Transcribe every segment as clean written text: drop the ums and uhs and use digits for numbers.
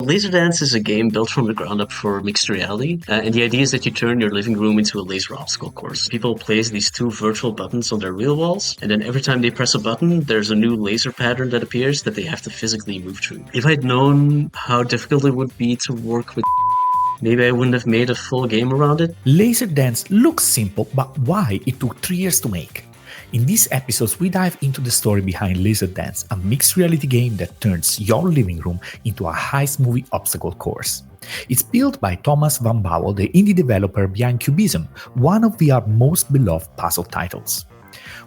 Laserdance is a game built from the ground up for mixed reality, and the idea is that you turn your living room into a laser obstacle course. People place these two virtual buttons on their real walls, and then every time they press a button, there's a new laser pattern that appears that they have to physically move through. If I'd known how difficult it would be to work with, maybe I wouldn't have made a full game around it. Laserdance looks simple, but why it took 3 years to make? In these episodes, we dive into the story behind Laserdance, a mixed reality game that turns your living room into a heist movie obstacle course. It's built by Thomas van Bouwel, the indie developer behind Cubism, one of VR's most beloved puzzle titles.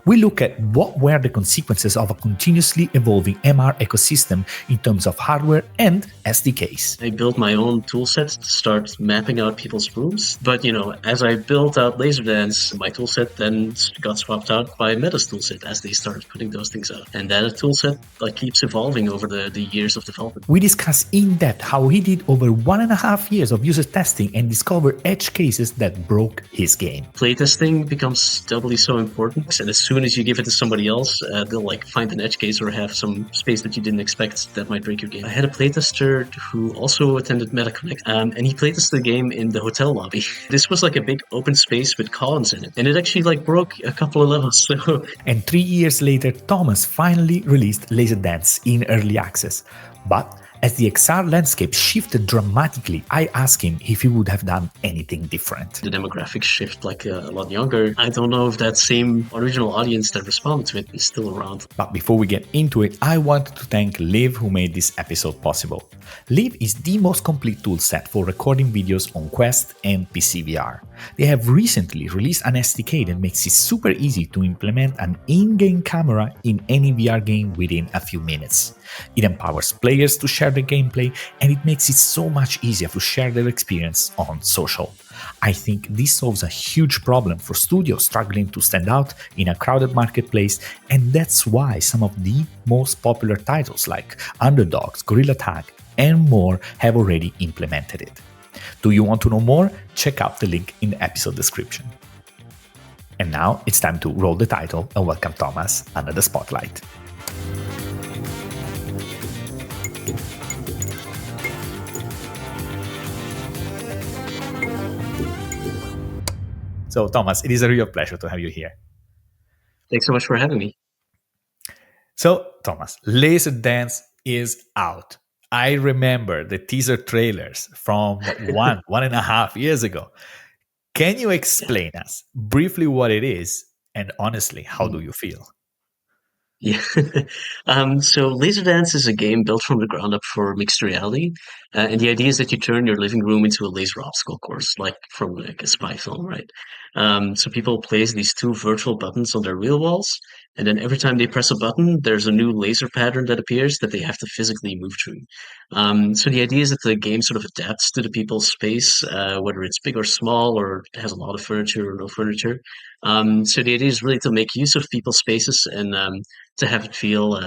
We look at what were the consequences of a continuously evolving MR ecosystem in terms of hardware and SDKs. I built my own toolset to start mapping out people's rooms. But, as I built out Laserdance, my toolset then got swapped out by Meta's toolset as they started putting those things out. And that toolset keeps evolving over the years of development. We discuss in depth how he did over 1.5 years of user testing and discovered edge cases that broke his game. Playtesting becomes doubly so important, and as soon as you give it to somebody else, they'll find an edge case or have some space that you didn't expect that might break your game. I had a playtester who also attended Meta Connect, and he playtested the game in the hotel lobby. This was a big open space with columns in it, and it actually broke a couple of levels. So. And 3 years later, Thomas finally released Laserdance in early access. But as the XR landscape shifted dramatically, I asked him if he would have done anything different. The demographics shift a lot younger. I don't know if that same original audience that responded to it is still around. But before we get into it, I wanted to thank Liv who made this episode possible. Liv is the most complete toolset for recording videos on Quest and PC VR. They have recently released an SDK that makes it super easy to implement an in-game camera in any VR game within a few minutes. It empowers players to share their gameplay, and it makes it so much easier to share their experience on social. I think this solves a huge problem for studios struggling to stand out in a crowded marketplace, and that's why some of the most popular titles like Underdogs, Gorilla Tag, and more have already implemented it. Do you want to know more? Check out the link in the episode description. And now it's time to roll the title and welcome Thomas under the spotlight. So, Thomas, it is a real pleasure to have you here. Thanks so much for having me. So, Thomas, Laserdance is out. I remember the teaser trailers from 1.5 years ago. Can you explain us briefly what it is, and honestly, how do you feel? Yeah. So Laserdance is a game built from the ground up for mixed reality. And the idea is that you turn your living room into a laser obstacle course, from a spy film, right? So people place these two virtual buttons on their real walls, and then every time they press a button, there's a new laser pattern that appears that they have to physically move through. So the idea is that the game sort of adapts to the people's space, whether it's big or small, or has a lot of furniture or no furniture. So the idea is really to make use of people's spaces and to have it feel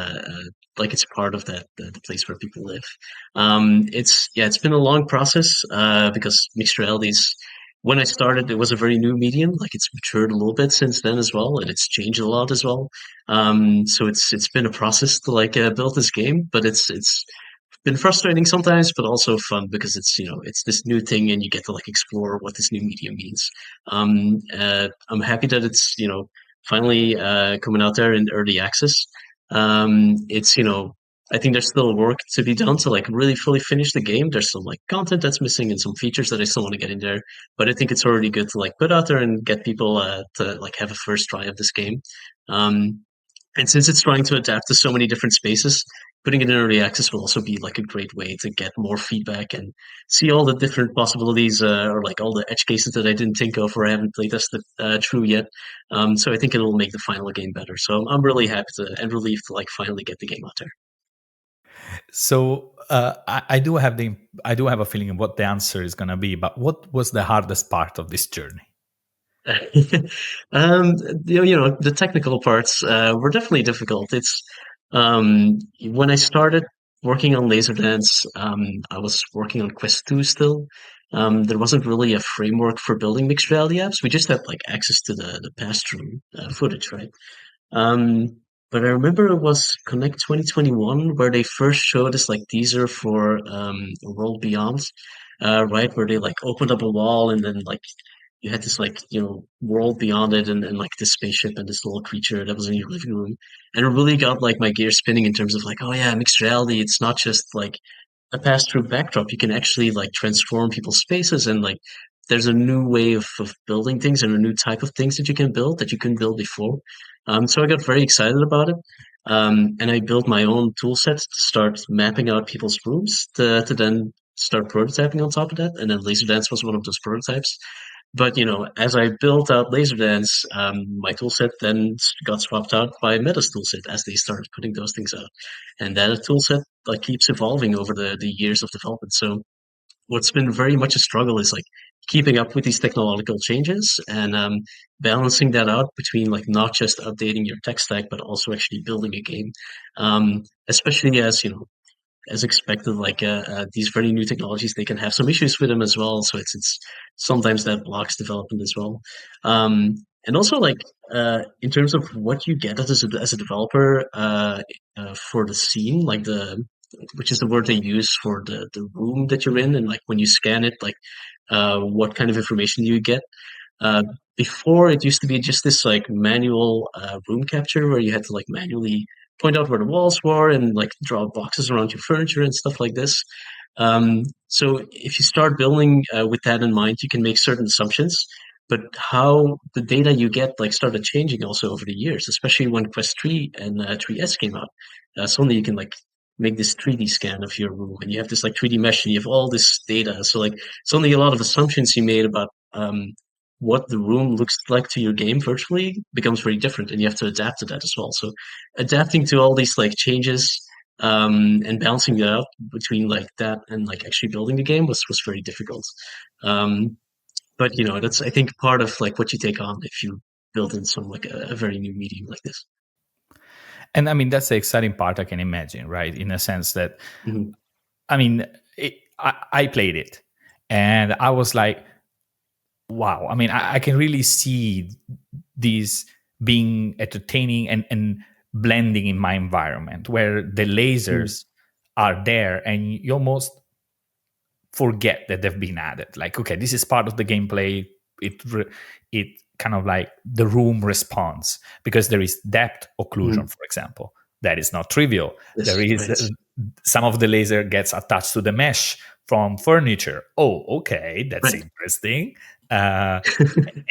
like it's part of the place where people live. It's been a long process because mixed reality is. When I started, it was a very new medium. It's matured a little bit since then as well, and it's changed a lot as well. So it's been a process to build this game, but it's been frustrating sometimes, but also fun because it's this new thing, and you get to explore what this new medium means. I'm happy that it's finally coming out there in early access. It's I think there's still work to be done to really fully finish the game. There's some content that's missing and some features that I still want to get in there. But I think it's already good to put out there and get people to have a first try of this game. And since it's trying to adapt to so many different spaces, putting it in early access will also be a great way to get more feedback and see all the different possibilities or all the edge cases that I didn't think of or I haven't playtested through yet. So I think it'll make the final game better. So I'm really happy and relieved to finally get the game out there. So I do have a feeling of what the answer is going to be, but what was the hardest part of this journey? The technical parts were definitely difficult. It's when I started working on Laserdance, I was working on Quest 2 still. There wasn't really a framework for building mixed reality apps. We just had access to the pass-through footage, right? but I remember it was Connect 2021 where they first showed us like teaser for World Beyond, right? Where they like opened up a wall and then like you had this like world beyond it and like this spaceship and this little creature that was in your living room, and it really got like my gear spinning in terms of like, oh yeah, mixed reality. It's not just like a pass-through backdrop. You can actually like transform people's spaces and like there's a new way of building things and a new type of things that you can build that you couldn't build before. So I got very excited about it. And I built my own tool set to start mapping out people's rooms to then start prototyping on top of that. And then Laser Dance was one of those prototypes. But as I built out LaserDance, my toolset then got swapped out by Meta's toolset as they started putting those things out, and that toolset like keeps evolving over the years of development. So what's been very much a struggle is like keeping up with these technological changes and balancing that out between like not just updating your tech stack but also actually building a game, especially as as expected, like these very new technologies, they can have some issues with them as well. So it's sometimes that blocks development as well. And also, like in terms of what you get as a developer for the scene, like the which is the word they use for the room that you're in, and like when you scan it, like what kind of information do you get? Uh, Before it used to be just this like manual room capture where you had to like manually point out where the walls were and like draw boxes around your furniture and stuff like this. So if you start building with that in mind, you can make certain assumptions. But how the data you get like started changing also over the years, especially when Quest 3 and 3S came out. Suddenly you can like make this 3D scan of your room and you have this like 3D mesh and you have all this data. So like suddenly a lot of assumptions you made about what the room looks like to your game virtually becomes very different and you have to adapt to that as well. So adapting to all these like changes and balancing it out between like that and like actually building the game was very difficult. Um, but that's I think part of like what you take on if you build in some like a very new medium like this. And I mean, that's the exciting part, I can imagine, right? In a sense that, Mhm. I mean, I played it and I was like, wow. I mean, I can really see these being entertaining and blending in my environment where the Mhm. lasers are there and you almost forget that they've been added. Like, okay, this is part of the gameplay. It kind of like the room responds because there is depth occlusion, Mhm. for example. That is not trivial. Yes, There is right. some of the laser gets attached to the mesh from furniture. Oh, okay, that's Right. interesting. Uh,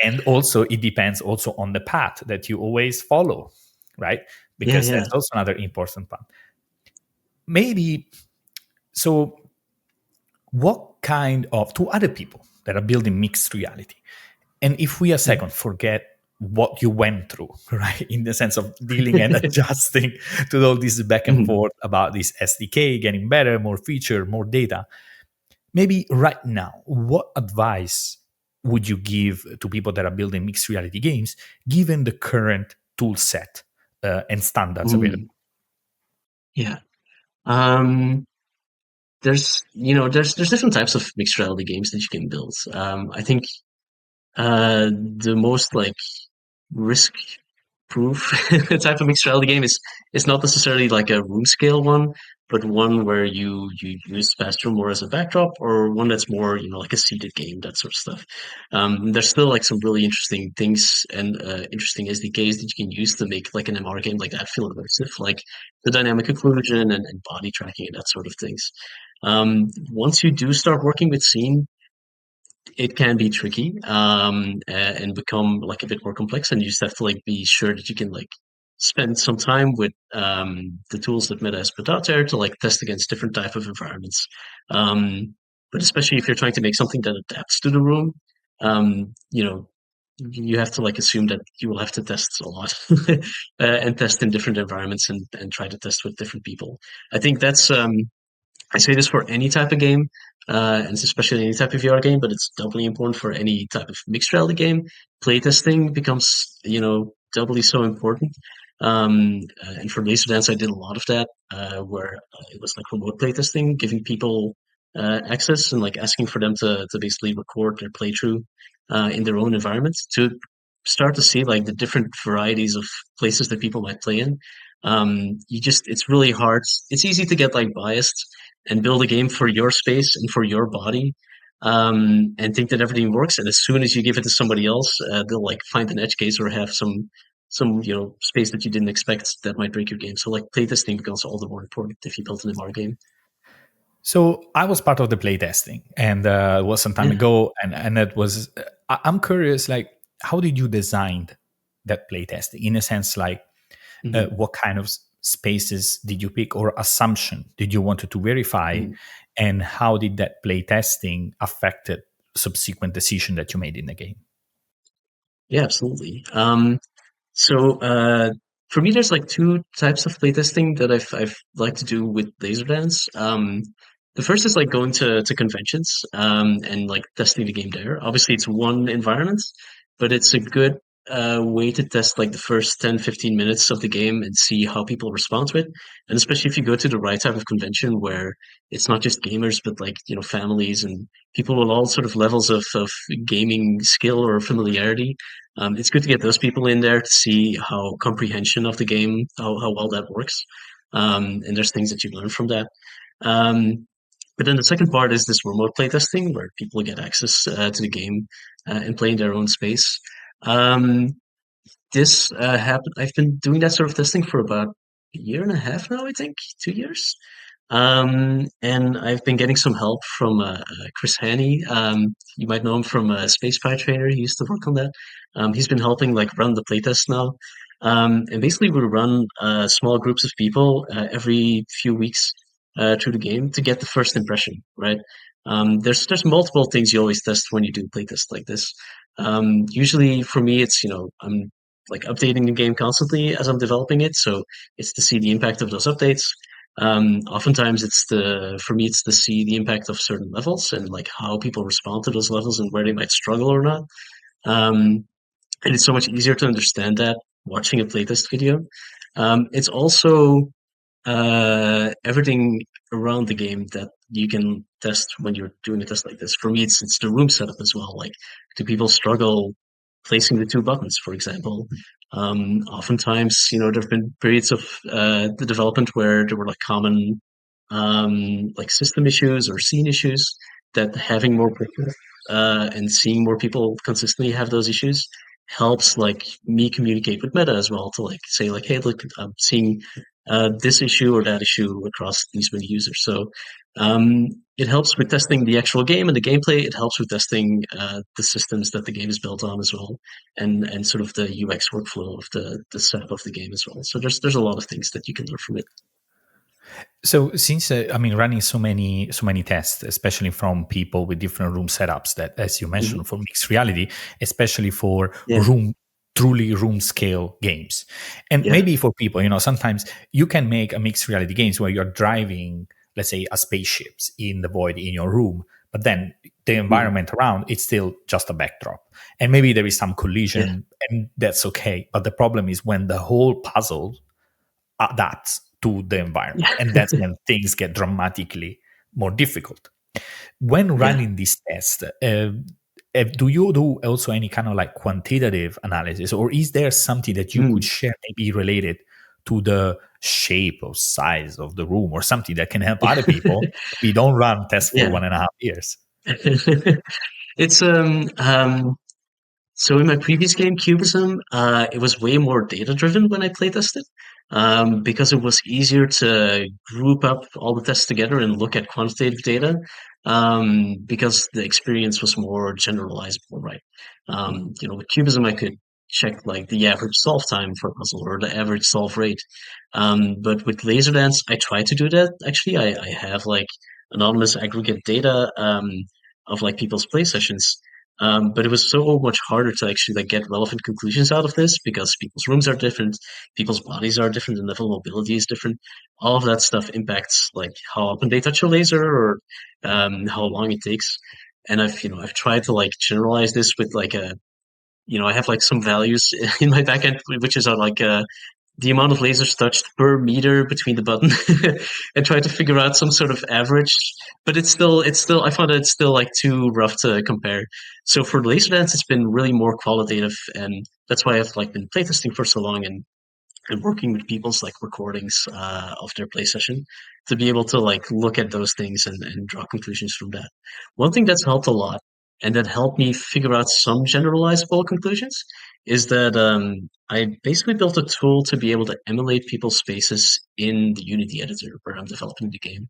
and also, it depends also on the path that you always follow, right? Yeah, Because yeah. that's also another important part. Maybe so what kind of to other people that are building mixed reality, and if we a Mhm. second forget what you went through, right, in the sense of dealing and adjusting to all this back and Mhm. forth about this SDK getting better, more feature, more data, maybe right now, what advice would you give to people that are building mixed reality games given the current tool set and standards available? Mhm. Yeah. Um, there's different types of mixed reality games that you can build. I think the most like risk proof type of mixed reality game is not necessarily like a room scale one, but one where you use Spectrum more as a backdrop, or one that's more like a seated game, that sort of stuff. There's still like some really interesting things and interesting SDKs that you can use to make like an MR game like that feel immersive, like the dynamic occlusion and body tracking and that sort of things. Once you do start working with scene, it can be tricky and become like a bit more complex, and you just have to like be sure that you can like spend some time with the tools that Meta has put out there to like test against different type of environments. But especially if you're trying to make something that adapts to the room, you have to like assume that you will have to test a lot and test in different environments and try to test with different people. I think that's I say this for any type of game, and it's especially any type of VR game, but it's doubly important for any type of mixed reality game. Playtesting becomes, doubly so important. And for Laser Dance, I did a lot of that, where it was like remote playtesting, giving people access and like asking for them to basically record their playthrough in their own environment to start to see like the different varieties of places that people might play in. It's really hard. It's easy to get like biased and build a game for your space and for your body, and think that everything works. And as soon as you give it to somebody else, they'll like find an edge case or have some space that you didn't expect that might break your game. So like playtesting becomes all the more important if you build an MR game. So I was part of the playtesting, and it was some time Yeah. ago, and it was. I'm curious, like, how did you design that playtesting? In a sense, like, Mhm. what kind of spaces did you pick, or assumption did you wanted to verify, Mhm. and how did that playtesting affected subsequent decision that you made in the game? Yeah, absolutely. So for me, there's like two types of playtesting that I've like to do with laser dance. The first is like going to conventions and like testing the game there. Obviously, it's one environment, but it's a good way to test like the first 10, 15 minutes of the game and see how people respond to it. And especially if you go to the right type of convention where it's not just gamers, but like, families and people with all sort of levels of gaming skill or familiarity. It's good to get those people in there to see how comprehension of the game, how well that works. And there's things that you learn from that. Um, but then the second part is this remote playtesting where people get access to the game and play in their own space. Um, this happened. I've been doing that sort of testing for about a year and a half now, I think, 2 years. And I've been getting some help from Chris Haney. You might know him from Space Pie Trainer. He used to work on that. He's been helping like run the playtest now. And basically, we run small groups of people every few weeks through the game to get the first impression, right? There's multiple things you always test when you do playtests like this. Usually, for me, it's I'm like updating the game constantly as I'm developing it, so it's to see the impact of those updates. Oftentimes for me, it's to see the impact of certain levels and like how people respond to those levels and where they might struggle or not. Um, and it's so much easier to understand that watching a playtest video. It's also everything around the game that you can test when you're doing a test like this. For me, it's the room setup as well. Like, do people struggle placing the two buttons, for example? Oftentimes, there have been periods of the development where there were like common like system issues or scene issues that having more people and seeing more people consistently have those issues helps like me communicate with meta as well to like say like, hey, look, I'm seeing this issue or that issue across these many users. So um, it helps with testing the actual game and the gameplay. It helps with testing the systems that the game is built on as well, and sort of the UX workflow of the setup of the game as well. So there's a lot of things that you can learn from it. So since I mean, running so many tests, especially from people with different room setups, that as you Mhm. mentioned for mixed reality, especially for Yeah, truly room scale games, and yeah, maybe for people, sometimes you can make a mixed reality games where you're driving, let's say, a spaceships in the void in your room, but then the mhm. environment around it's still just a backdrop, and maybe there is some Yeah, collision, and that's okay. But the problem is when the whole puzzle adapts to the environment. yeah, And that's when things get dramatically more difficult. When yeah. running this test, do you do also any kind of like quantitative analysis, or is there something that you could Mm. share, maybe related to the shape or size of the room, or something that can help other people? We don't run tests for Yeah. 1.5 years. It's So in my previous game, Cubism, it was way more data driven when I playtested, because it was easier to group up all the tests together and look at quantitative data, because the experience was more generalizable, right? With Cubism, I could check like the average solve time for a puzzle or the average solve rate. But with Laserdance, I try to do that. Actually, I have like anonymous aggregate data of like people's play sessions, but it was so much harder to actually like get relevant conclusions out of this because people's rooms are different, people's bodies are different, and level mobility is different. All of that stuff impacts like how often they touch a laser or how long it takes. And I've tried to like generalize this with like I have like some values in my backend, which is like the amount of lasers touched per meter between the button and try to figure out some sort of average. But it's still I found that it's still like too rough to compare. So for laser dance, it's been really more qualitative, and that's why I've like been playtesting for so long and and working with people's like recordings of their play session to be able to like look at those things and draw conclusions from that. One thing that's helped a lot and that helped me figure out some generalizable conclusions is that I basically built a tool to be able to emulate people's spaces in the Unity editor where I'm developing the game.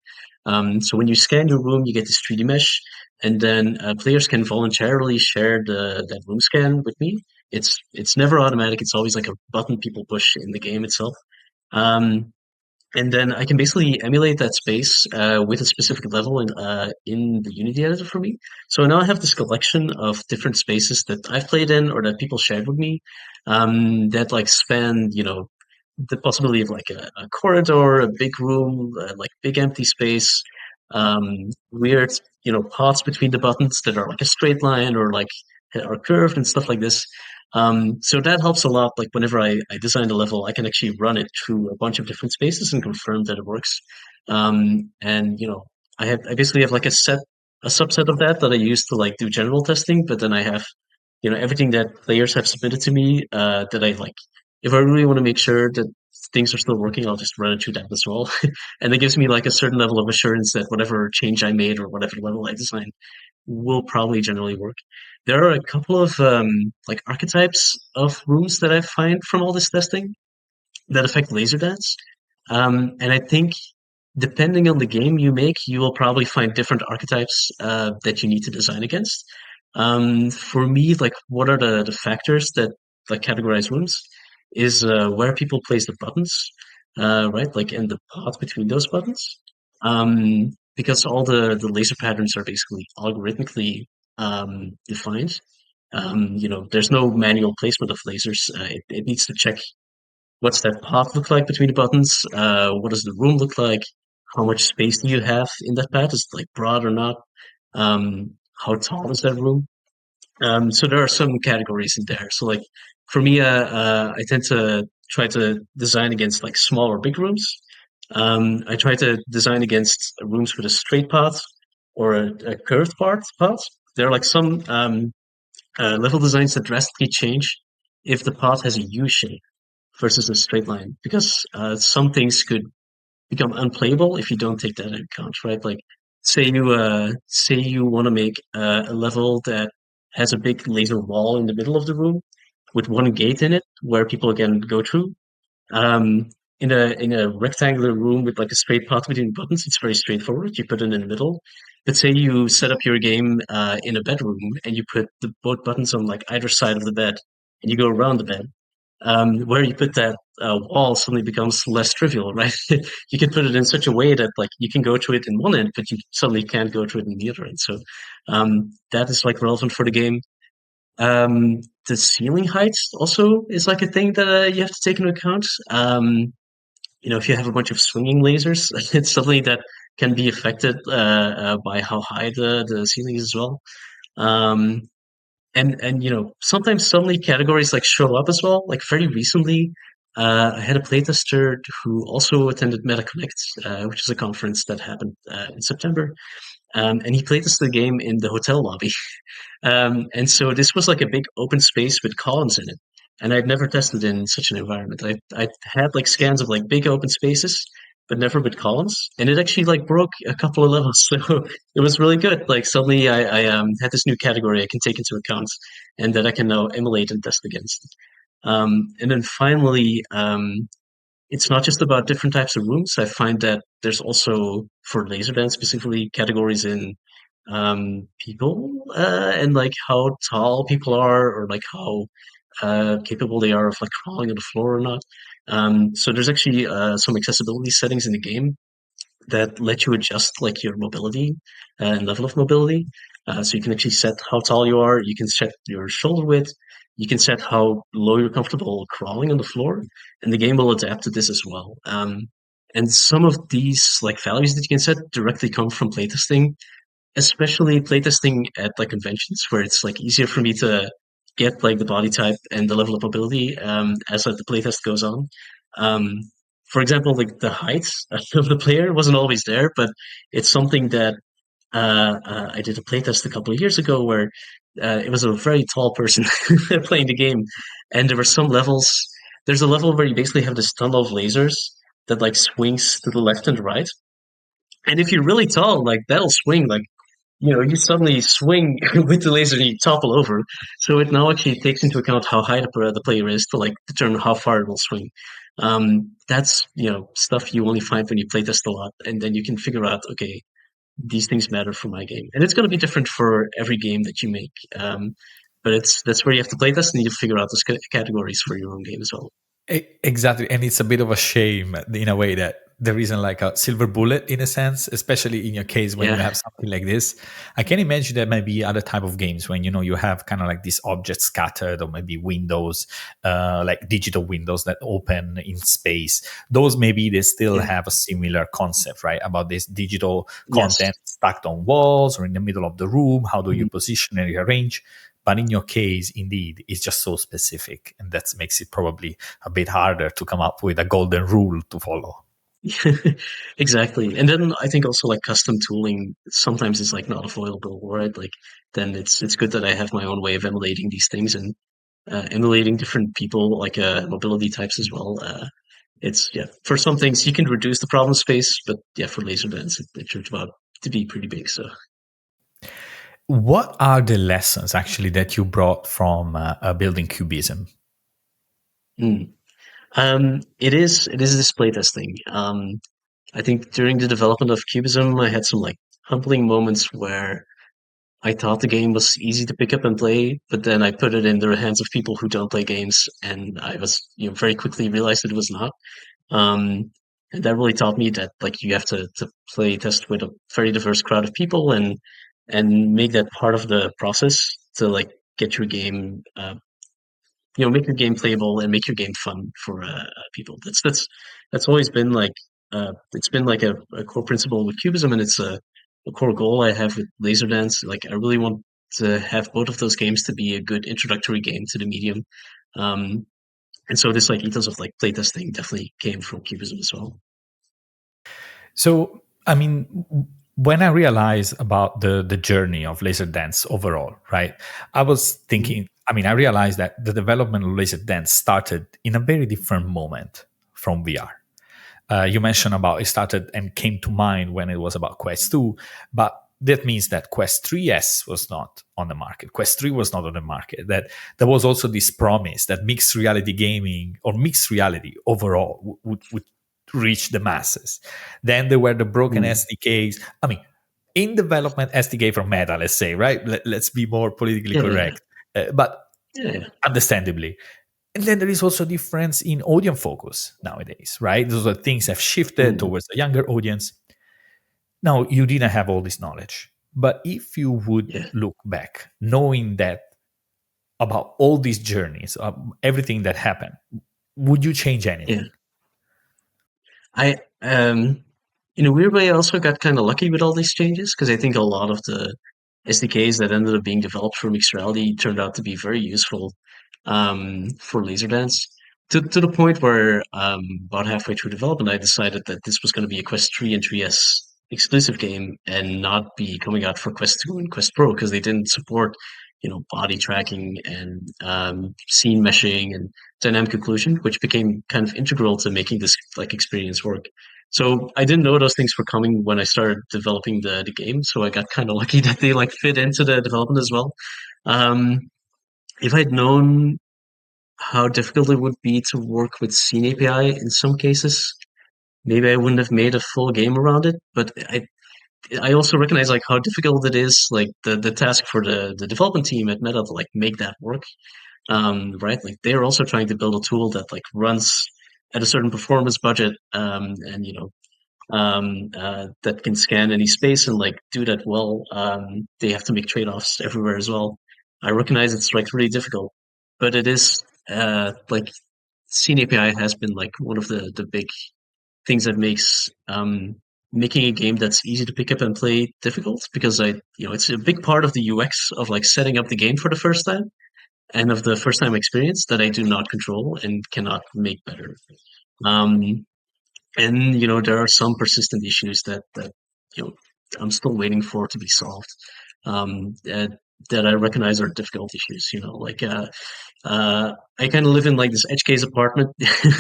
So when you scan your room, you get this 3D mesh, and then players can voluntarily share that room scan with me. It's never automatic. It's always like a button people push in the game itself. Um, and then I can basically emulate that space with a specific level in the Unity editor for me. So now I have this collection of different spaces that I've played in or that people shared with me that like span, the possibility of like a corridor, a big room, like big empty space, weird, paths between the buttons that are like a straight line or like are curved and stuff like this. So that helps a lot. Like whenever I design a level, I can actually run it through a bunch of different spaces and confirm that it works. And I basically have like a subset of that I use to like do general testing, but then I have, everything that players have submitted to me, that I like, if I really want to make sure that things are still working, I'll just run it through that as well. And it gives me like a certain level of assurance that whatever change I made or whatever level I designed will probably generally work. There are a couple of like archetypes of rooms that I find from all this testing that affect laser dance. And I think depending on the game you make, you will probably find different archetypes that you need to design against. For me, like what are the factors that like categorize rooms is where people place the buttons, right? Like and the path between those buttons. Because all the laser patterns are basically algorithmically defined. There's no manual placement of lasers. It needs to check what's that path look like between the buttons? What does the room look like? How much space do you have in that path? Is it like broad or not? How tall is that room? So there are some categories in there. So like for me, I tend to try to design against like small or big rooms. I try to design against rooms with a straight path or a curved path. There are like some level designs that drastically change if the path has a U shape versus a straight line because some things could become unplayable if you don't take that into account, right? Like say you want to make a level that has a big laser wall in the middle of the room with one gate in it where people can go through. Um, in a rectangular room with like a straight path between buttons, it's very straightforward. You put it in the middle. But say you set up your game in a bedroom and you put both buttons on like either side of the bed and you go around the bed, where you put that wall suddenly becomes less trivial, right? You can put it in such a way that like you can go through it in one end, but you suddenly can't go through it in the other end. So that is like relevant for the game. The ceiling height also is like a thing that you have to take into account. If you have a bunch of swinging lasers, it's something that can be affected by how high the ceiling is as well. Um, and sometimes suddenly categories like show up as well. Like very recently, I had a playtester who also attended MetaConnect, which is a conference that happened in September, and he playtested the game in the hotel lobby. And so this was like a big open space with columns in it. And I'd never tested in such an environment. I had like scans of like big open spaces, but never with columns. And it actually like broke a couple of levels. So it was really good. Like suddenly I had this new category I can take into account and that I can now emulate and test against. And then finally, it's not just about different types of rooms. I find that there's also for laser dance specifically categories in people and like how tall people are or like how capable they are of like crawling on the floor or not. So there's actually some accessibility settings in the game that let you adjust like your mobility and level of mobility. So you can actually set how tall you are. You can set your shoulder width. You can set how low you're comfortable crawling on the floor, and the game will adapt to this as well. And some of these like values that you can set directly come from playtesting, especially playtesting at like conventions where it's like easier for me to get like the body type and the level of mobility as like the playtest goes on. Um, for example, like the height of the player wasn't always there, but it's something that I did a playtest a couple of years ago where it was a very tall person playing the game, and there were some levels. there's a level where you basically have this tunnel of lasers that like swings to the left and right. And if you're really tall, like that'll swing like you suddenly swing with the laser and you topple over. So it now actually takes into account how high the player is to like determine how far it will swing. That's stuff you only find when you playtest a lot, and then you can figure out, okay, these things matter for my game, and it's going to be different for every game that you make. But that's where you have to playtest and you figure out those categories for your own game as well. Exactly. And it's a bit of a shame in a way that there isn't like a silver bullet in a sense, especially in your case when you Yeah, have something like this. I can imagine there might be other type of games when, you have kind of like these objects scattered or maybe windows, like digital windows that open in space. Those maybe they still yeah, have a similar concept, right? About this digital yes. content stacked on walls or in the middle of the room. How do you Mhm. position and rearrange? But in your case, indeed, it's just so specific. And that makes it probably a bit harder to come up with a golden rule to follow. Exactly. And then I think also like custom tooling sometimes is like not avoidable, right? Like then it's good that I have my own way of emulating these things and emulating different people, like mobility types as well. It's yeah, for some things you can reduce the problem space, but yeah, for laser bands it turns out to be pretty big. So What are the lessons actually that you brought from building Cubism? mm. It is display testing. I think during the development of Cubism, I had some like humbling moments where I thought the game was easy to pick up and play, but then I put it in the hands of people who don't play games, and I was, very quickly realized it was not. Um, and that really taught me that like you have to play test with a very diverse crowd of people and make that part of the process to like get your game make your game playable and make your game fun for people. That's always been like it's been like a core principle with Cubism, and it's a core goal I have with Laser Dance. Like I really want to have both of those games to be a good introductory game to the medium. Um, and so this like ethos of like playtesting definitely came from Cubism as well. So, I mean, when I realized about the journey of laser dance overall, right? I was Mhm. thinking. I mean, I realized that the development of laser dance started in a very different moment from VR. You mentioned about it started and came to mind when it was about Quest 2, but that means that Quest 3S was not on the market. Quest 3 was not on the market. That there was also this promise that mixed reality gaming or mixed reality overall would reach the masses. Then there were the broken Mm. SDKs. I mean, in development, SDK from Meta, let's say, right? Let's be more politically Yeah, yeah, correct. But yeah, yeah. understandably, and then there is also a difference in audience focus nowadays, right? Those are things have shifted Mm. towards a younger audience. Now, you didn't have all this knowledge. But if you would Yeah, look back, knowing that about all these journeys, everything that happened, would you change yeah. anything? I in a weird way, I also got kind of lucky with all these changes because I think a lot of the SDKs that ended up being developed for mixed reality turned out to be very useful for Laserdance. To the point where about halfway through development, I decided that this was going to be a Quest 3 and 3S exclusive game and not be coming out for Quest 2 and Quest Pro because they didn't support, body tracking and scene meshing and dynamic occlusion, which became kind of integral to making this like experience work. So I didn't know those things were coming when I started developing the game. So I got kind of lucky that they like fit into the development as well. Um, if I'd known how difficult it would be to work with Scene API in some cases, maybe I wouldn't have made a full game around it. But I also recognize like how difficult it is, like the task for the development team at Meta to like make that work. Right? Like they're also trying to build a tool that like runs at a certain performance budget, and that can scan any space and like do that well. They have to make trade-offs everywhere as well. I recognize it's like really difficult, but it is like Scene API has been like one of the big things that makes making a game that's easy to pick up and play difficult because it's a big part of the UX of like setting up the game for the first time and of the first time experience that I do not control and cannot make better. Um, and there are some persistent issues that I'm still waiting for to be solved. that I recognize are difficult issues. I kind of live in like this edge case apartment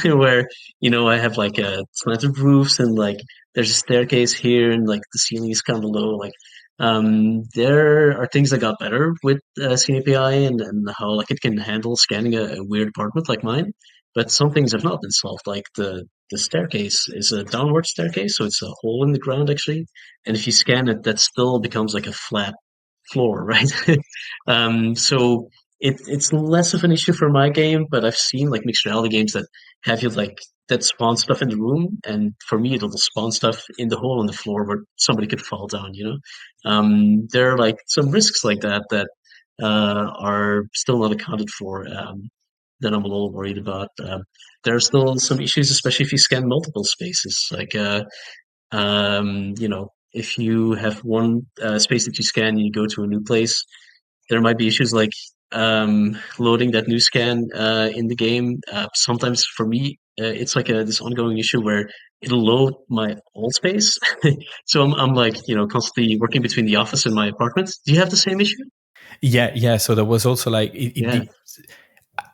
where I have like slanted roofs and like there's a staircase here and like the ceiling is kind of low. Like there are things that got better with CAPI and how like it can handle scanning a weird apartment like mine, but some things have not been solved. Like the staircase is a downward staircase, so it's a hole in the ground actually, and if you scan it, that still becomes like a flat floor, right? So it's less of an issue for my game, but I've seen like mixed reality games that have you like that spawn stuff in the room, and for me it'll spawn stuff in the hole in the floor where somebody could fall down. There are like some risks like that that are still not accounted for. That I'm a little worried about. There are still some issues, especially if you scan multiple spaces. Like, if you have one space that you scan and you go to a new place, there might be issues like loading that new scan in the game. Sometimes for me, it's like this ongoing issue where it'll load my old space. So I'm like, constantly working between the office and my apartment. Do you have the same issue? Yeah, yeah. So there was also like Yeah.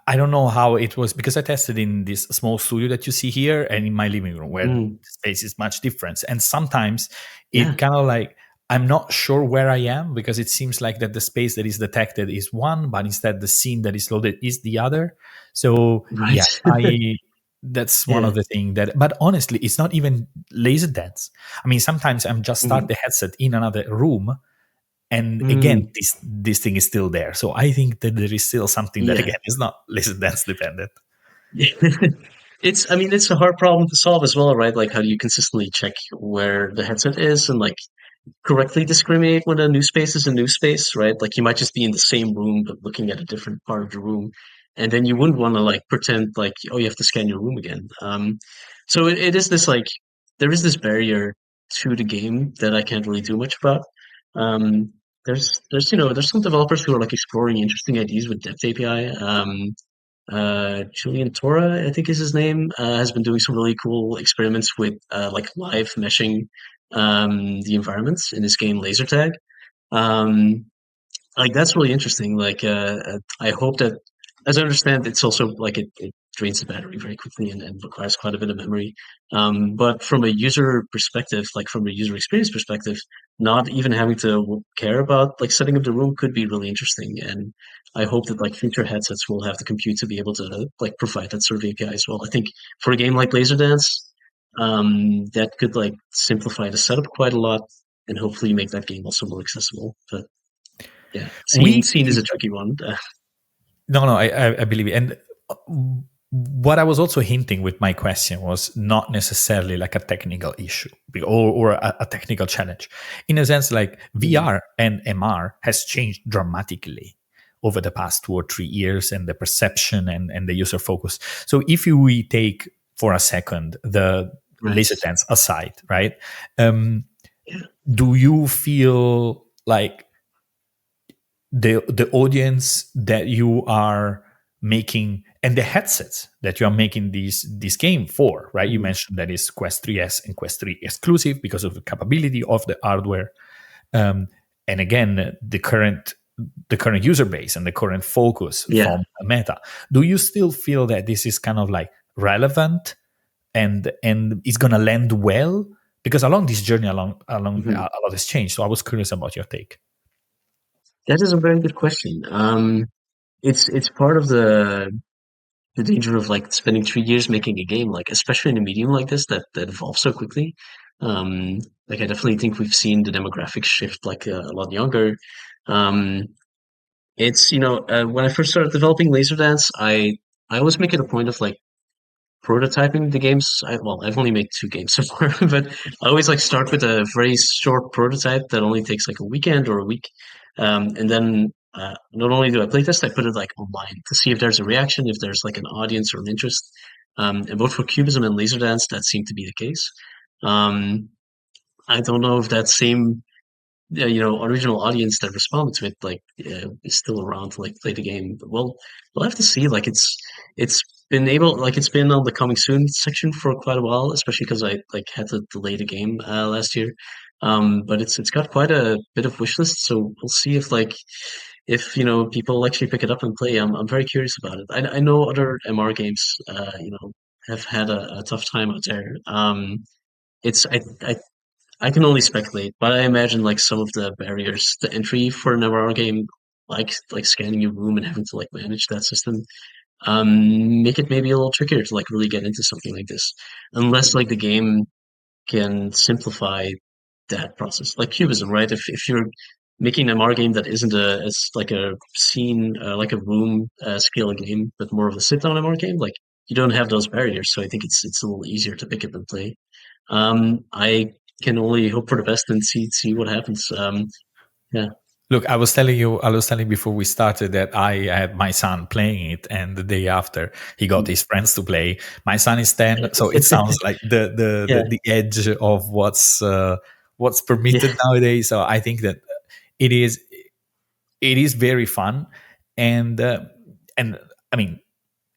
I don't know how it was because I tested in this small studio that you see here and in my living room where the Mm, space is much different. And sometimes it yeah. kind of like I'm not sure where I am because it seems like that the space that is detected is one, but instead the scene that is loaded is the other. So Right. yeah, I that's one Yeah. of the things that but honestly it's not even laser dance. I mean sometimes I'm just start Mhm. the headset in another room and again Mm, this thing is still there, so I think that there is still something that yeah. again is not less dance dependent. I mean, it's a hard problem to solve as well, right? Like, how do you consistently check where the headset is and like correctly discriminate when a new space is a new space, right? Like you might just be in the same room but looking at a different part of the room, and then you wouldn't want to like pretend like, oh, you have to scan your room again. So it is this like there is this barrier to the game that I can't really do much about. Um, there's some developers who are like exploring interesting ideas with Depth API. Julian Tora, I think is his name, has been doing some really cool experiments with like live meshing the environments in this game Laser Tag. Um, like that's really interesting. Like I hope that, as I understand, it's also like it drains the battery very quickly and requires quite a bit of memory. But from a user perspective, like from a user experience perspective, not even having to care about like setting up the room could be really interesting. And I hope that like future headsets will have the compute to be able to like provide that sort of API as well. I think for a game like Laserdance, that could like simplify the setup quite a lot and hopefully make that game also more accessible. But yeah, scene We scene is a tricky one. No, no, I believe it. And uh, what I was also hinting with my question was not necessarily like a technical issue or a technical challenge. In a sense, like Mhm. VR and MR has changed dramatically over the past 2 or 3 years and the perception and the user focus. So if we take for a second the Right. laser dance aside, right? Um, Yeah. do you feel like the audience that you are making and the headsets that you are making this game for, right? You Mhm. mentioned that is Quest 3S and Quest 3 exclusive because of the capability of the hardware. um, and again the current user base and the current focus Yeah. from Meta. Do you still feel that this is kind of like relevant and it's gonna land well? Because along this journey along a Mhm. lot has changed, so I was curious about your take. That is a very good question. It's part of the danger of like spending 3 years making a game, like especially in a medium like this that evolves so quickly. Like I definitely think we've seen the demographics shift like a lot younger. Um, it's when I first started developing Laserdance, I always make it a point of like prototyping the games. I've only made 2 games so far, but I always like start with a very short prototype that only takes like a weekend or a week, and then not only do I playtest, I put it like online to see if there's a reaction, if there's like an audience or an interest. And both for Cubism and Laserdance, that seemed to be the case. Um, I don't know if that same original audience that responded to it like is still around to like play the game. But we'll have to see. Like it's been able like it's been on the coming soon section for quite a while, especially because I like had to delay the game last year. But it's got quite a bit of wish list, so we'll see if like if people actually pick it up and play. I'm very curious about it. I know other MR games, have had a tough time out there. It's I can only speculate, but I imagine like some of the barriers to entry for an MR game, like scanning your room and having to like manage that system, make it maybe a little trickier to like really get into something like this, unless like the game can simplify that process, like Cubism, right? If you're making an MR game that isn't a as like a scene, like a room scale game, but more of a sit down MR game, like you don't have those barriers, so I think it's a little easier to pick up and play. I can only hope for the best and see what happens. Yeah, Look, I was telling before we started that I had my son playing it, and the day after he got his friends to play. My son is 10, so it sounds like yeah, the edge of what's permitted yeah. nowadays. So I think that it is it is very fun, and and I mean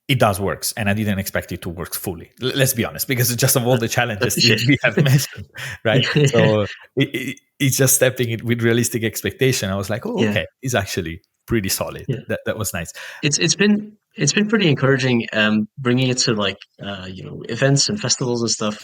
it does works, and I didn't expect it to work fully. Let's be honest, because just of all the I challenges appreciate we have mentioned, right? it. So it's just stepping it with realistic expectation. I was like, oh, Yeah, okay, it's actually pretty solid. yeah. That was nice. It's been pretty encouraging, bringing it to like events and festivals and stuff.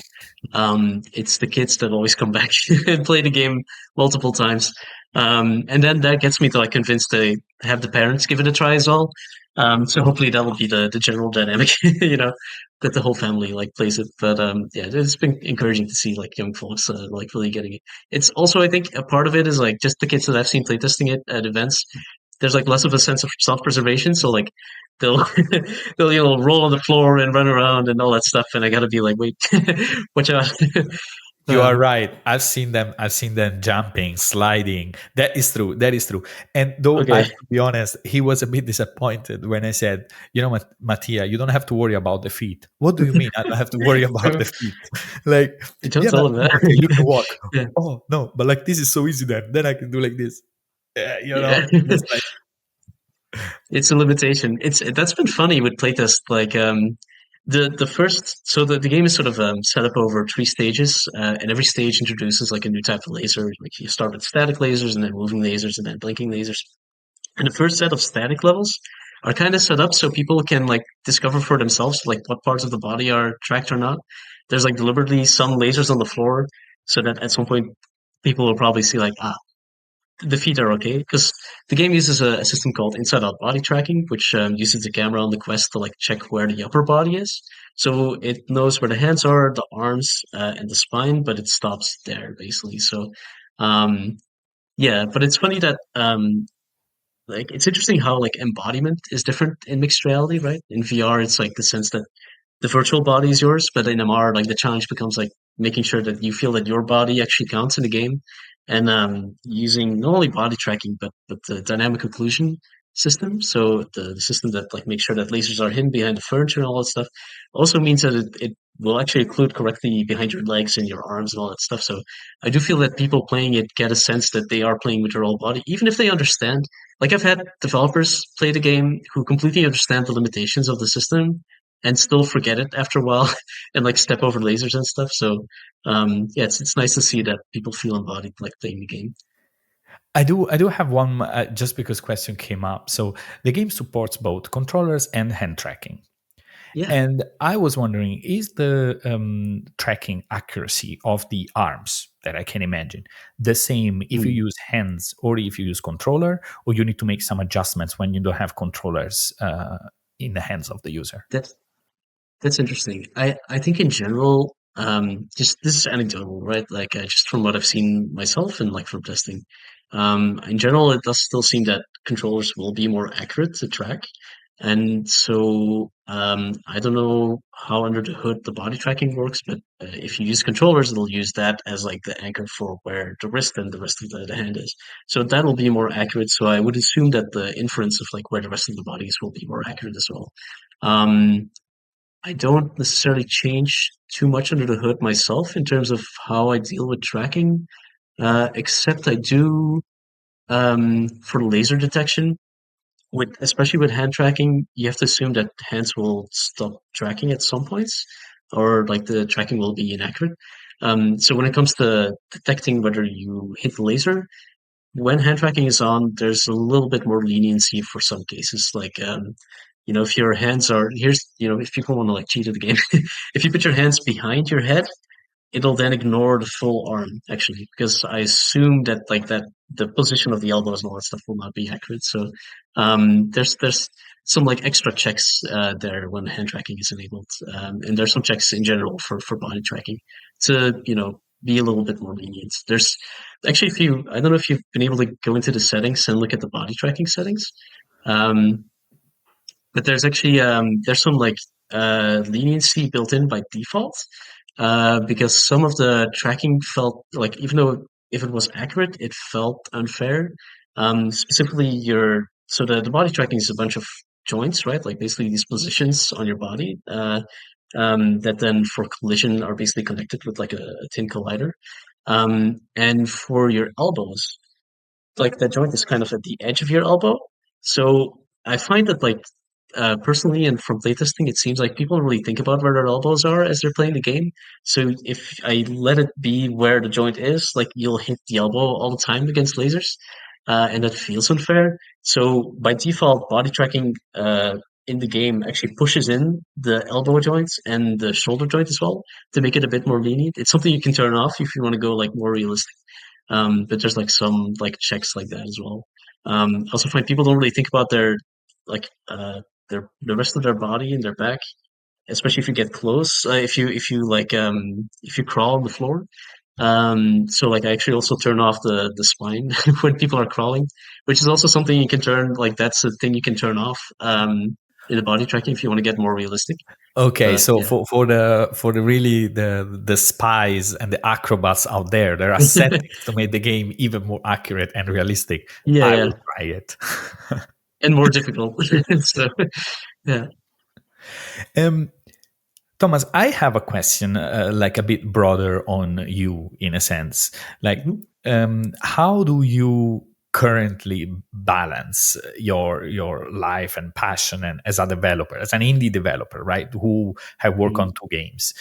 It's the kids that always come back and play the game multiple times, and then that gets me to like convince to have the parents give it a try as well. So hopefully that will be the general dynamic, that the whole family like plays it. But yeah, it's been encouraging to see like young folks like really getting it. It's also, I think, a part of it is like just the kids that I've seen playtesting it at events. There's like less of a sense of self-preservation, so like they'll they'll roll on the floor and run around and all that stuff, and I gotta be like, wait, watch out. You are um, right. I've seen them. I've seen them jumping, sliding. That is true. That is true. And though I okay. have to be honest, he was a bit disappointed when I said, "You know, Mattia, you don't have to worry about the feet." What do you mean? I don't have to worry about the feet? Like, You don't yeah, tell them Mattia, you can that. walk. Yeah, Oh no, but like this is so easy. Then I can do like this. yeah. That's like It's a limitation. That's been funny with playtest. Like the first, so the game is sort of set up over three stages, and every stage introduces like a new type of laser. Like you start with static lasers, and then moving lasers, and then blinking lasers. And the first set of static levels are kind of set up so people can like discover for themselves like what parts of the body are tracked or not. There's like deliberately some lasers on the floor so that at some point people will probably see like, the feet are okay, because the game uses a system called inside out body tracking, which uses the camera on the Quest to like check where the upper body is. So it knows where the hands are, the arms, and the spine, but it stops there basically. So um, yeah, but it's funny that like it's interesting how like embodiment is different in mixed reality, right? In VR, it's like the sense that the virtual body is yours, but in MR, like the challenge becomes like making sure that you feel that your body actually counts in the game, and using not only body tracking but the dynamic occlusion system. So the system that like makes sure that lasers are hidden behind the furniture and all that stuff also means that it will actually occlude correctly behind your legs and your arms and all that stuff. So I do feel that people playing it get a sense that they are playing with their whole body, even if they understand. Like I've had developers play the game who completely understand the limitations of the system and still forget it after a while and like step over lasers and stuff. So yeah, it's nice to see that people feel embodied like playing the game. I do have one just because question came up. So the game supports both controllers and hand tracking. Yeah. And I was wondering, is the tracking accuracy of the arms that I can imagine the same if you Mm. use hands or if you use controller, or you need to make some adjustments when you don't have controllers in the hands of the user? That's That's interesting. I think in general, just this is anecdotal, right? Like just from what I've seen myself and like from testing, in general, it does still seem that controllers will be more accurate to track. And so, I don't know how under the hood the body tracking works, but if you use controllers, it'll use that as like the anchor for where the wrist and the rest of the hand is. So that will be more accurate. So I would assume that the inference of like where the rest of the body is will be more accurate as well. Um, I don't necessarily change too much under the hood myself in terms of how I deal with tracking, except I do for laser detection. With especially with hand tracking, you have to assume that hands will stop tracking at some points, or like the tracking will be inaccurate. So when it comes to detecting whether you hit the laser, when hand tracking is on, there's a little bit more leniency for some cases. Like, if your hands are here's if people want to like cheat at the game, if you put your hands behind your head, it'll then ignore the full arm actually, because I assume that like that the position of the elbows and all that stuff will not be accurate. So there's some like extra checks there when hand tracking is enabled, and there's some checks in general for body tracking to be a little bit more lenient. There's actually, if you I don't know if you've been able to go into the settings and look at the body tracking settings. Um, but there's actually there's some like leniency built in by default, because some of the tracking felt like, even though if it was accurate, it felt unfair. Specifically, the body tracking is a bunch of joints, right? Like basically these positions on your body, that then for collision are basically connected with like a tin collider. And for your elbows, like that joint is kind of at the edge of your elbow. So I find that like personally and from playtesting, it seems like people don't really think about where their elbows are as they're playing the game. So if I let it be where the joint is, like you'll hit the elbow all the time against lasers, and that feels unfair. So by default, body tracking in the game actually pushes in the elbow joints and the shoulder joint as well to make it a bit more lenient. It's something you can turn off if you want to go like more realistic. But there's like some like checks like that as well. I also find people don't really think about like the rest of their body and their back, especially if you get close. If you crawl on the floor. So like I actually also turn off the spine when people are crawling, which is also something you can turn, like that's a thing you can turn off in the body tracking if you want to get more realistic. Okay, But so yeah. for the really the spies and the acrobats out there are settings to make the game even more accurate and realistic. Yeah, I yeah. will try it. And more difficult. So yeah. um, Thomas, I have a question, like a bit broader on you in a sense. Like, Mhm. how do you currently balance your life and passion and as a developer, as an indie developer, right? Who have worked on Mhm. 2 games.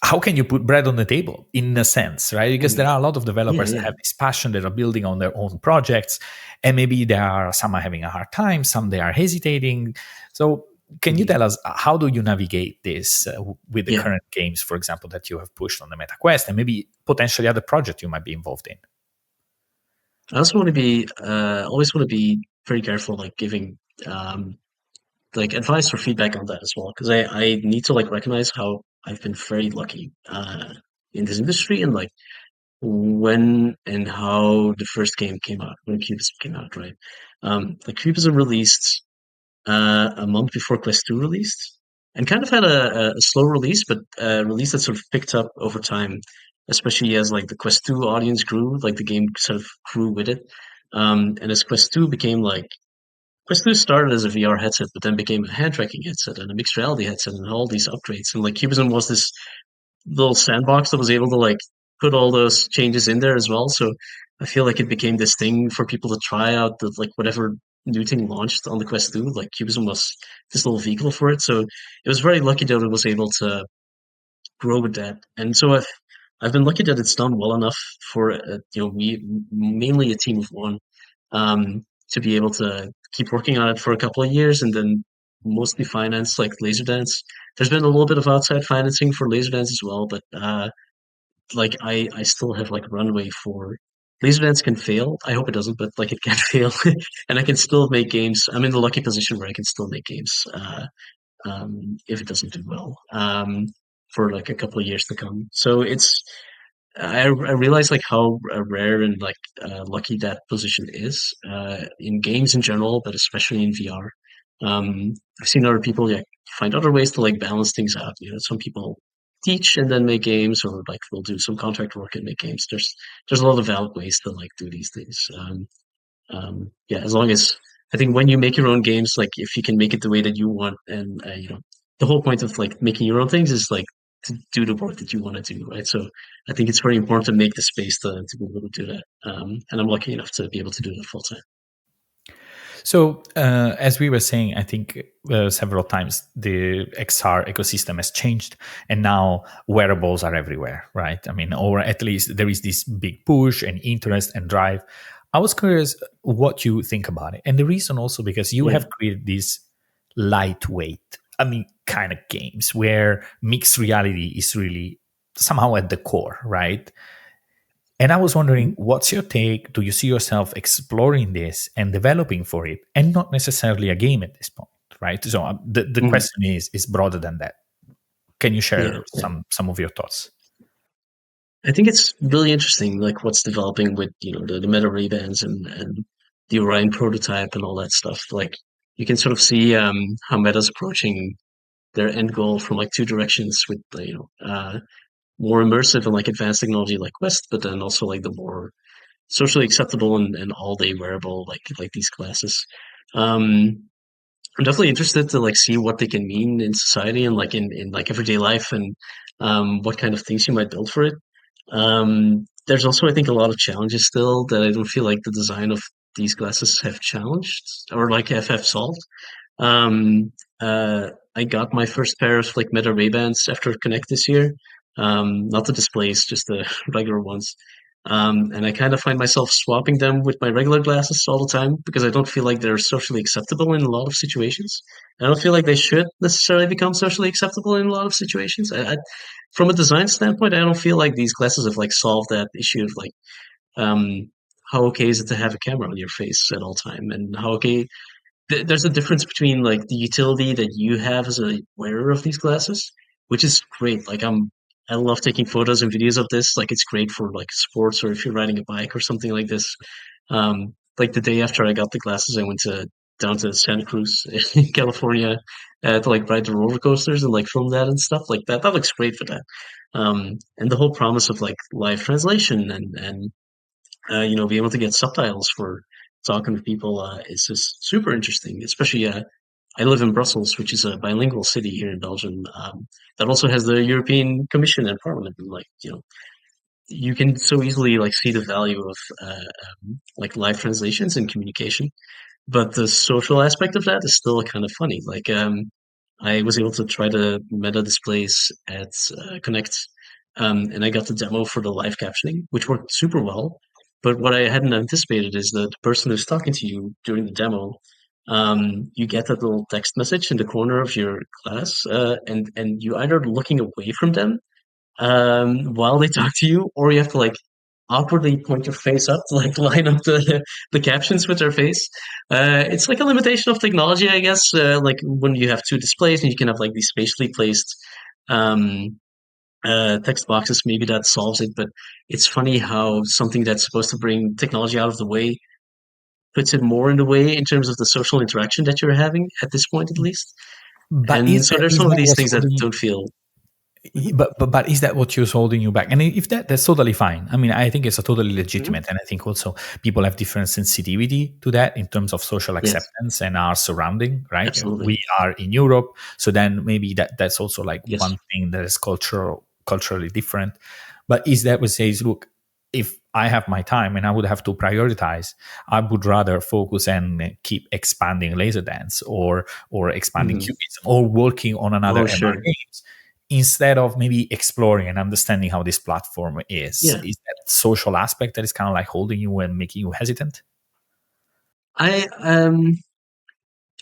How can you put bread on the table in a sense, right? Because there Mhm. are a lot of Yeah, developers that yeah. have this passion, that are building on their own projects, and maybe there are some are having a hard time, some they are hesitating. So can you Mhm. tell us how do you navigate this with the Yeah. current games, for example, that you have pushed on the MetaQuest, and maybe potentially other projects you might be involved in? I also want to be always want to be very careful, like giving um like advice or feedback on that as well, because I need to like recognize how I've been very lucky in this industry, and like when and how the first game came out, when Cubism came out, right? Like Cubism released a month before Quest 2 released, and kind of had a slow release, but a release that sort of picked up over time, especially as like the Quest 2 audience grew, like the game sort of grew with it. And as Quest 2 became like Quest 2 started as a VR headset, but then became a hand tracking headset and a mixed reality headset and all these upgrades. And like Cubism was this little sandbox that was able to like put all those changes in there as well. So I feel like it became this thing for people to try out, that like whatever new thing launched on the Quest 2, like Cubism was this little vehicle for it. So it was very lucky that it was able to grow with that. And so I've been lucky that it's done well enough for we mainly a team of one, to be able to keep working on it for a couple of years, and then mostly finance like Laserdance. There's been a little bit of outside financing for Laserdance as well, but like I still have like runway for Laserdance can fail. I hope it doesn't, but like it can fail, and I can still make games. I'm in the lucky position where I can still make games. If it doesn't do well, for like a couple of years to come. So I realize like how rare and like lucky that position is in games in general, but especially in VR. I've seen other people find other ways to like balance things out. Some people teach and then make games, or like they'll do some contract work and make games. There's a lot of valid ways to like do these things. Yeah, as long as I think when you make your own games, like if you can make it the way that you want, and the whole point of like making your own things is like to do the work that you want to do, right? So I think it's very important to make the space to be able to do that. And I'm lucky enough to be able to do that full time. So, as we were saying, I think several times the XR ecosystem has changed, and now wearables are everywhere, right? I mean, or at least there is this big push and interest and drive. I was curious what you think about it. And the reason also because you Yeah. have created these lightweight, kind of games where mixed reality is really somehow at the core, right? And I was wondering, Mhm. what's your take? Do you see yourself exploring this and developing for it, and not necessarily a game at this point, right? So the Mhm. question is broader than that. Can you Yeah. share Yeah. some of your thoughts? I think it's really interesting, like what's developing with the Meta Ray Bans and the Orion prototype and all that stuff. Like you can sort of see how Meta's approaching their end goal from like two directions with more immersive and like advanced technology like Quest, but then also like the more socially acceptable and all day wearable like these glasses. Um, I'm definitely interested to like see what they can mean in society and like in like everyday life and what kind of things you might build for it. There's also, I think, a lot of challenges still that I don't feel like the design of these glasses have challenged or like have solved. Um, I got my first pair of like Meta Ray-Bans after Connect this year. Not the displays, just the regular ones. And I kind of find myself swapping them with my regular glasses all the time because I don't feel like they're socially acceptable in a lot of situations. I don't feel like they should necessarily become socially acceptable in a lot of situations. From a design standpoint, I don't feel like these glasses have like solved that issue of like um, how okay is it to have a camera on your face at all time, and how okay there's a difference between like the utility that you have as a wearer of these glasses, which is great. I love taking photos and videos of this. Like it's great for like sports or if you're riding a bike or something like this. Like the day after I got the glasses, I went to down to Santa Cruz in California to like ride the roller coasters and like film that and stuff like that. That looks great for that. And the whole promise of like live translation and be able to get subtitles for talking to people is just super interesting. Especially, I live in Brussels, which is a bilingual city here in Belgium. That also has the European Commission and Parliament, and you can so easily like see the value of like live translations and communication. But the social aspect of that is still kind of funny. I was able to try the meta displays at Connect, and I got the demo for the live captioning, which worked super well. But what I hadn't anticipated is that the person who's talking to you during the demo, you get that little text message in the corner of your class, and you either looking away from them while they talk to you, or you have to like awkwardly point your face up to like line up the captions with their face. It's like a limitation of technology, I guess. Like when you have two displays and you can have like these spatially placed um, text boxes, maybe that solves it. But it's funny how something that's supposed to bring technology out of the way puts it more in the way in terms of the social interaction that you're having at this point, at least. But And so there's is some of that these what's things that holding? don't feel. Mhm. But is that what's holding you back? And if that's totally fine. I mean, I think it's a totally Mhm. legitimate, and I think also people have different sensitivity to that in terms of social Yes, acceptance and our surrounding. Right, absolutely. we are in Europe, so then maybe that's also like Yes. one thing that is culturally different. But is that what says, look, if I have my time and I would have to prioritize, I would rather focus and keep expanding laser dance or expanding Hmm. cubism or working on another Oh, MR sure. games instead of maybe exploring and understanding how this platform Yeah. is that social aspect that is kind of like holding you and making you hesitant. I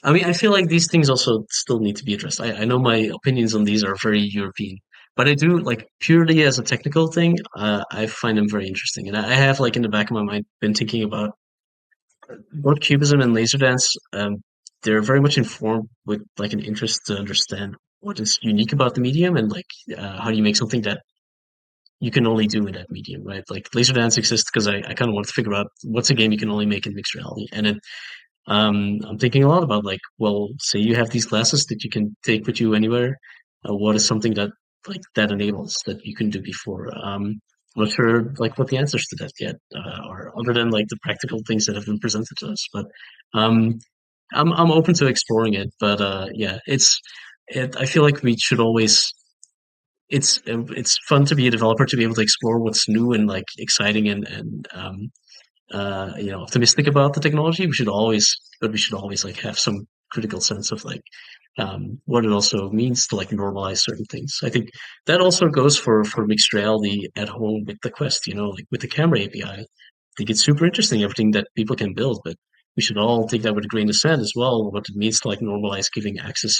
I mean, I feel like these things also still need to be addressed. I know my opinions on these are very European, but I do like purely as a technical thing. I find them very interesting, and I have like in the back of my mind been thinking about both Cubism and laser dance. They're very much informed with like an interest to understand what is unique about the medium and like how do you make something that you can only do in that medium, right? Like laser dance exists because I kind of want to figure out what's a game you can only make in mixed reality, and it I'm thinking a lot about like, well, say you have these glasses that you can take with you anywhere. What is something that like that enables that you couldn't do before? I'm not sure like what the answers to that yet, are other than like the practical things that have been presented to us. But um, I'm open to exploring it. But yeah, I feel like we should always. It's fun to be a developer to be able to explore what's new and like exciting and optimistic about the technology. But we should always like have some critical sense of like what it also means to like normalize certain things. I think that also goes for mixed reality at home with the Quest, like with the camera API. think it's super interesting, everything that people can build, but we should all take that with a grain of sand as well, what it means to like normalize giving access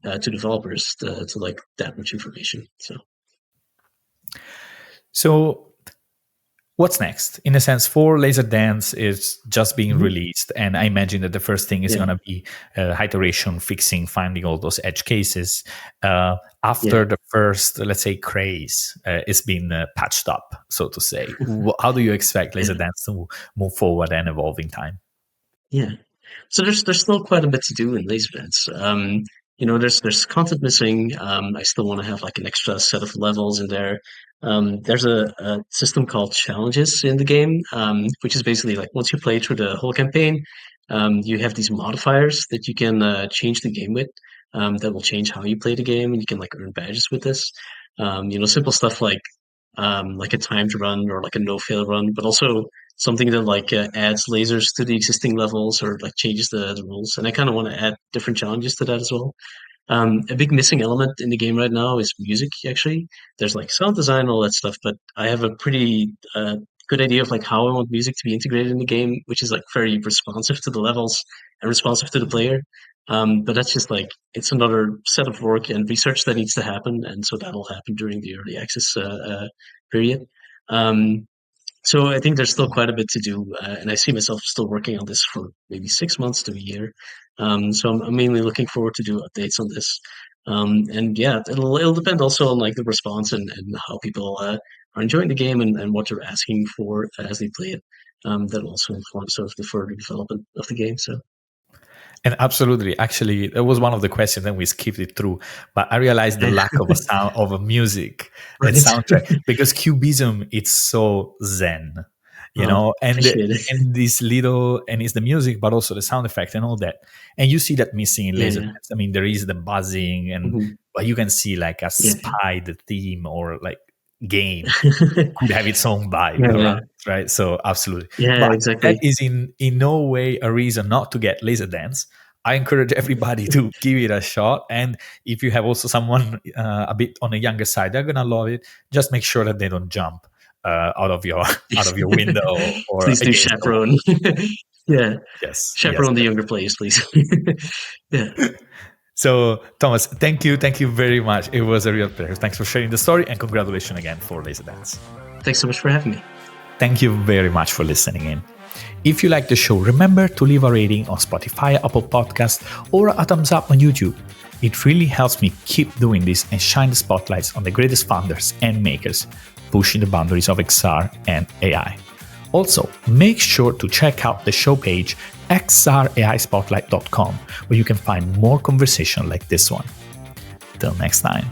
to developers to like that much information. So what's next? In a sense, for Laser Dance is just being Mhm. released, and I imagine that the first thing is Yeah, going to be iteration, fixing, finding all those edge cases. yeah. After the first, let's say, craze is being patched up, so to say, how do you expect Laser Yeah. Dance to move forward and evolve in time? Yeah. So there's still quite a bit to do in laser dance. There's content missing. I still want to have like an extra set of levels in there. There's a system called challenges in the game, which is basically like once you play through the whole campaign, you have these modifiers that you can change the game with. That will change how you play the game, and you can like earn badges with this. Simple stuff like a timed run or like a no fail run, but also something that like adds lasers to the existing levels or like changes the rules. And I kind of want to add different challenges to that as well. A big missing element in the game right now is music, actually. There's like sound design and all that stuff, but I have a pretty good idea of like how I want music to be integrated in the game, which is like very responsive to the levels and responsive to the player. But that's just like it's another set of work and research that needs to happen, and so that'll happen during the early access period. Um, so I think there's still quite a bit to do, and I see myself still working on this for maybe 6 months to a year. So I'm mainly looking forward to do updates on this. And yeah, it'll depend also on like the response and how people are enjoying the game and what they're asking for as they play it. That also informs sort of the further development of the game. So And absolutely, actually, that was one of the questions, and we skipped it through. But I realized the lack of a sound of a music and right, soundtrack because Cubism it's so zen, appreciate it. and this little and it's the music, but also the sound effect and all that. And you see that missing in Yeah, Laser yeah, Dance. I mean, there is the buzzing, and mhm, but you can see like a yeah, spy the theme or like game could have its own vibe yeah, around yeah, it, right? So absolutely. yeah, But that exactly. is in no way a reason not to get Laser Dance. I encourage everybody to give it a shot. And if you have also someone a bit on the younger side, they're gonna love it. Just make sure that they don't jump out of your out of your window or Please do against the wall. chaperone. Yeah, Yes, yes, chaperone the younger definitely. players, please. Yeah. So Thomas, thank you very much. It was a real pleasure. Thanks for sharing the story, and congratulations again for Laser Dance. Thanks so much for having me. Thank you very much for listening in. If you like the show, remember to leave a rating on Spotify, Apple Podcasts, or a thumbs up on YouTube. It really helps me keep doing this and shine the spotlights on the greatest founders and makers, pushing the boundaries of XR and AI. Also, make sure to check out the show page xraispotlight.com, where you can find more conversation like this one. Till next time.